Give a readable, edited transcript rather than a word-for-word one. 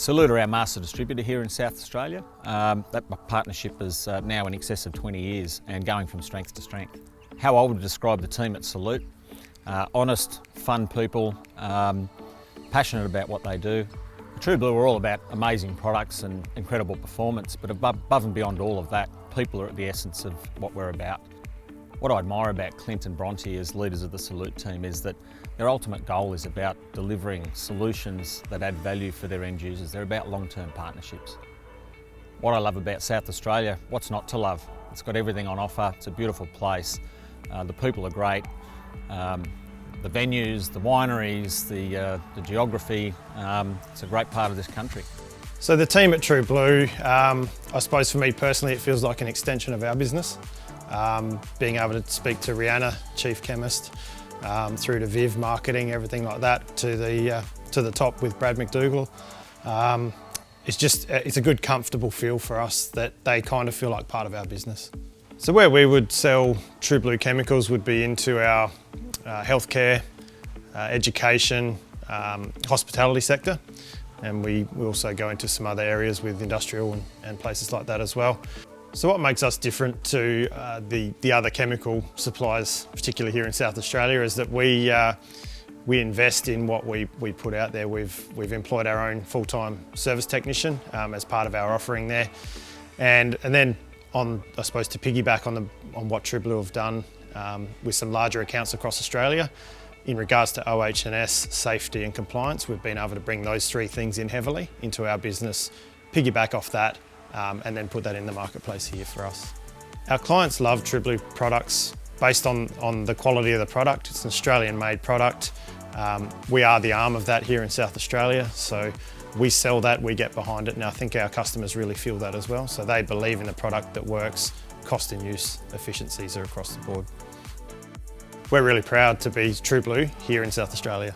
Salute are our master distributor here in South Australia. That partnership is now in excess of 20 years and going from strength to strength. How I would describe the team at Salute: honest, fun people, passionate about what they do. True Blue are all about amazing products and incredible performance, but above and beyond all of that, people are at the essence of what we're about. What I admire about Clint and Bronte as leaders of the Salute team is that their ultimate goal is about delivering solutions that add value for their end users. They're about long-term partnerships. What I love about South Australia, what's not to love? It's got everything on offer. It's a beautiful place. The people are great. The venues, the wineries, the geography, it's a great part of this country. So the team at True Blue, I suppose for me personally, it feels like an extension of our business. Being able to speak to Rihanna, Chief Chemist, through to Viv, marketing, everything like that, to the top with Brad McDougall. It's a good, comfortable feel for us that they kind of feel like part of our business. So where we would sell True Blue chemicals would be into our healthcare, education, hospitality sector, and we also go into some other areas with industrial and places like that as well. So what makes us different to the other chemical suppliers, particularly here in South Australia, is that we invest in what we put out there. We've employed our own full-time service technician as part of our offering there, and then I suppose to piggyback on what True Blue have done with some larger accounts across Australia, in regards to OH&S, safety and compliance, we've been able to bring those three things in heavily into our business, piggyback off that, and then put that in the marketplace here for us. Our clients love True Blue products based on the quality of the product. It's an Australian-made product. We are the arm of that here in South Australia, so we sell that, we get behind it, and I think our customers really feel that as well. So they believe in a product that works, cost and use efficiencies are across the board. We're really proud to be True Blue here in South Australia.